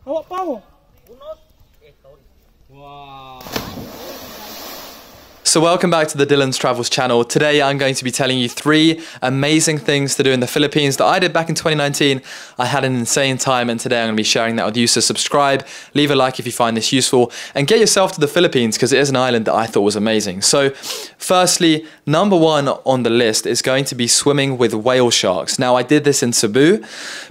Awak pau. So welcome back to the Dylan's Travels channel. Today I'm going to be telling you 3 amazing things to do in the Philippines that I did back in 2019. I had an insane time, and today I'm going to be sharing that with you. So subscribe, leave a like if you find this useful, and get yourself to the Philippines because it is an island that I thought was amazing. So firstly, number 1 on the list is going to be swimming with whale sharks. Now I did this in Cebu.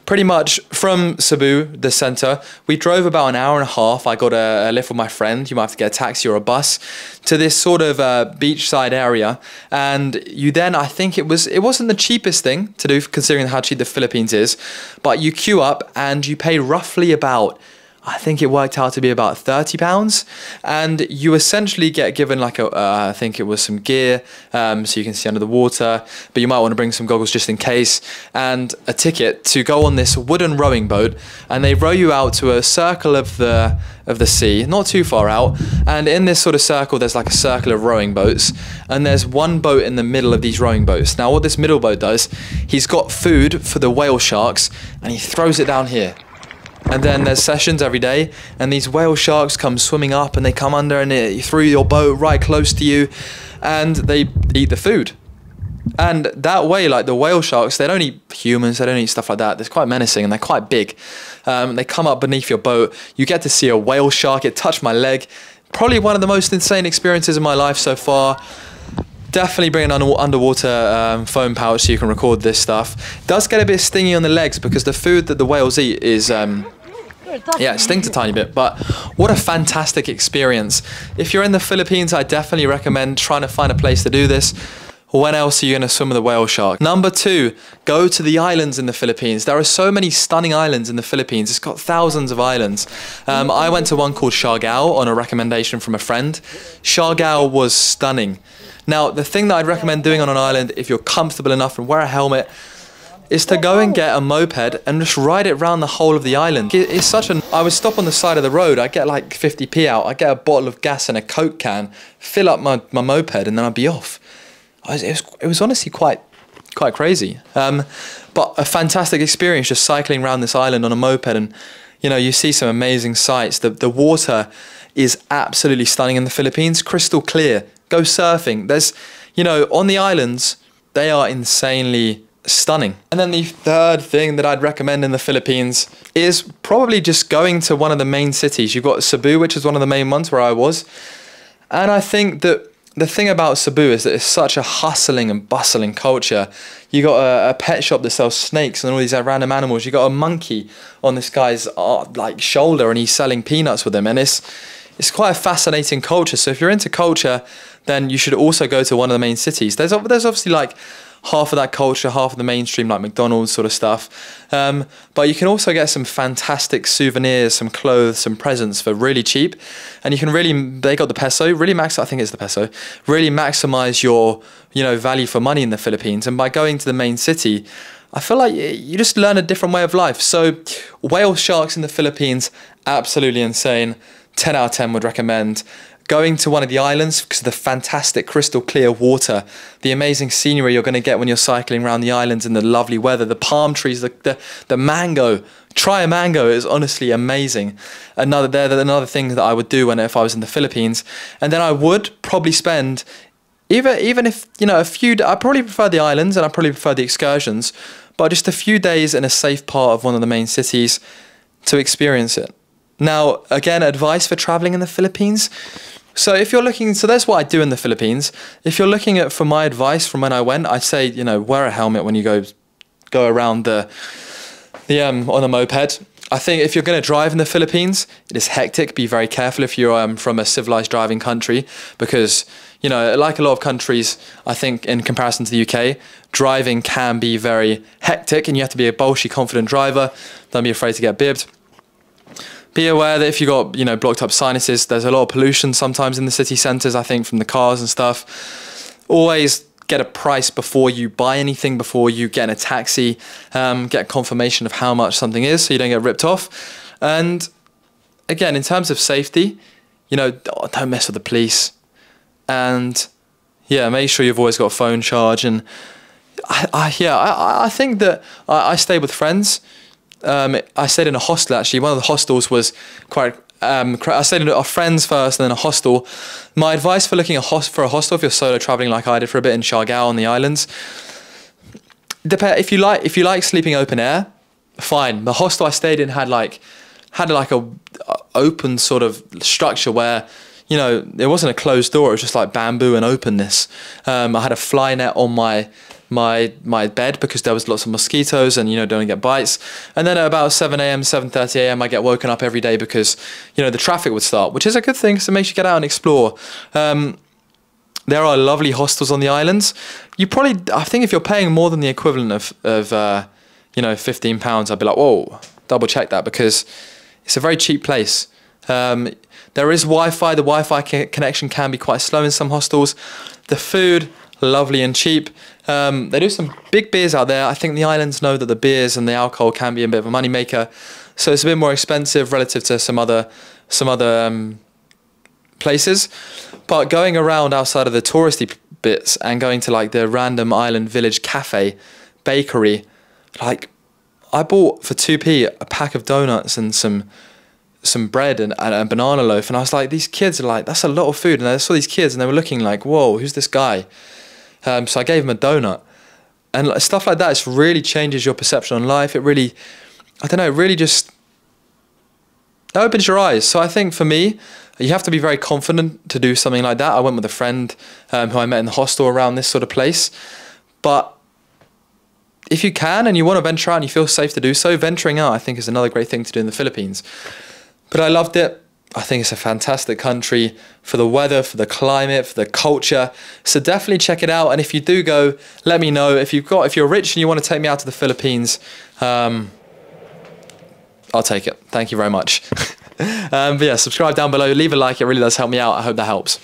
Pretty much from Cebu, the center, we drove about an hour and a half. I got a lift with my friend. You might have to get a taxi or a bus to this sort of beachside area, and you then, I think it wasn't the cheapest thing to do considering how cheap the Philippines is, but you queue up and you pay roughly about, I think it worked out to be about £30, and you essentially get given like I think it was some gear, so you can see under the water, but you might want to bring some goggles just in case, and a ticket to go on this wooden rowing boat, and they row you out to a circle of the sea, not too far out, and in this sort of circle there's like a circle of rowing boats, and there's one boat in the middle of these rowing boats. Now what this middle boat does, he's got food for the whale sharks and he throws it down here. And then there's sessions every day, and these whale sharks come swimming up, and they come under and through your boat right close to you, and they eat the food. And that way, like the whale sharks, they don't eat humans, they don't eat stuff like that. They're quite menacing and they're quite big. They come up beneath your boat. You get to see a whale shark. It touched my leg. Probably one of the most insane experiences in my life so far. Definitely bring an underwater foam pouch so you can record this stuff. It does get a bit stingy on the legs because the food that the whales eat is, yeah, it stings a tiny bit, but what a fantastic experience. If you're in the Philippines, I definitely recommend trying to find a place to do this. When else are you going to swim with a whale shark? Number 2, go to the islands in the Philippines. There are so many stunning islands in the Philippines. It's got thousands of islands. I went to one called Siargao on a recommendation from a friend. Siargao was stunning. Now, the thing that I'd recommend doing on an island, if you're comfortable enough and wear a helmet, is to go and get a moped and just ride it around the whole of the island. It's such an... I would stop on the side of the road, I'd get like 50p out, I'd get a bottle of gas and a Coke can, fill up my moped, and then I'd be off. It was honestly quite crazy. But a fantastic experience just cycling around this island on a moped, and you see some amazing sights. The water is absolutely stunning in the Philippines, crystal clear. Go surfing. There's, on the islands, they are insanely stunning. And then the third thing that I'd recommend in the Philippines is probably just going to one of the main cities. You've got Cebu, which is one of the main ones where I was. And I think that the thing about Cebu is that it's such a hustling and bustling culture. You got a pet shop that sells snakes and all these random animals. You got a monkey on this guy's like shoulder, and he's selling peanuts with him. And it's quite a fascinating culture. So if you're into culture, then you should also go to one of the main cities. There's obviously like half of that culture, half of the mainstream, like McDonald's sort of stuff. But you can also get some fantastic souvenirs, some clothes, some presents for really cheap. And you can really, they got the peso, really I think it's the peso, really maximize your, value for money in the Philippines. And by going to the main city, I feel like you just learn a different way of life. So whale sharks in the Philippines, absolutely insane. 10 out of 10 would recommend. Going to one of the islands because of the fantastic crystal clear water, the amazing scenery you're going to get when you're cycling around the islands in the lovely weather, the palm trees, the mango. Try a mango, it is honestly amazing. Another thing that I would do if I was in the Philippines. And then I would probably spend, even if, I probably prefer the islands and I probably prefer the excursions, but just a few days in a safe part of one of the main cities to experience it. Now, again, advice for traveling in the Philippines. So if you're looking, so that's what I do in the Philippines. If you're looking at, for my advice from when I went, I'd say, wear a helmet when you go around on a moped. I think if you're going to drive in the Philippines, it is hectic. Be very careful if you're from a civilized driving country, because, like a lot of countries, I think in comparison to the UK, driving can be very hectic, and you have to be a bolshy, confident driver. Don't be afraid to get bibbed. Be aware that if you got, blocked up sinuses, there's a lot of pollution sometimes in the city centres, I think, from the cars and stuff. Always get a price before you buy anything, before you get in a taxi. Get confirmation of how much something is so you don't get ripped off. And again, in terms of safety, don't mess with the police. And yeah, make sure you've always got a phone charge. And I think that I stay with friends. I stayed in a hostel actually. One of the hostels was quite. I stayed in a friend's first, and then a hostel. My advice for looking for a hostel if you're solo traveling like I did for a bit in Siargao on the islands. If you like sleeping open air, fine. The hostel I stayed in had like a open sort of structure where, you know, it wasn't a closed door. It was just like bamboo and openness. I had a fly net on my bed because there was lots of mosquitoes and, you know, don't get bites. And then at about 7 a.m, 7:30 a.m, I get woken up every day because, you know, the traffic would start, which is a good thing because it makes you get out and explore. There are lovely hostels on the islands. I think if you're paying more than the equivalent of you know, £15, I'd be like, whoa, double check that, because it's a very cheap place. There is Wi-Fi. The Wi-Fi connection can be quite slow in some hostels. The food, lovely and cheap. They do some big beers out there. I think the islands know that the beers and the alcohol can be a bit of a money maker, so it's a bit more expensive relative to some other places. But going around outside of the touristy bits and going to like the random island village cafe, bakery, like I bought for 2p a pack of donuts and some bread and a banana loaf, and I was like, these kids are like, that's a lot of food. And I saw these kids and they were looking like, whoa, who's this guy? So I gave him a donut, and stuff like that. It really changes your perception on life. It really, I don't know, it really just opens your eyes. So I think for me, you have to be very confident to do something like that. I went with a friend who I met in the hostel around this sort of place. But if you can and you want to venture out and you feel safe to do so, venturing out I think is another great thing to do in the Philippines. But I loved it. I think it's a fantastic country for the weather, for the climate, for the culture. So definitely check it out. And if you do go, let me know. If you're rich and you want to take me out to the Philippines, I'll take it. Thank you very much. But yeah, subscribe down below, leave a like. It really does help me out. I hope that helps.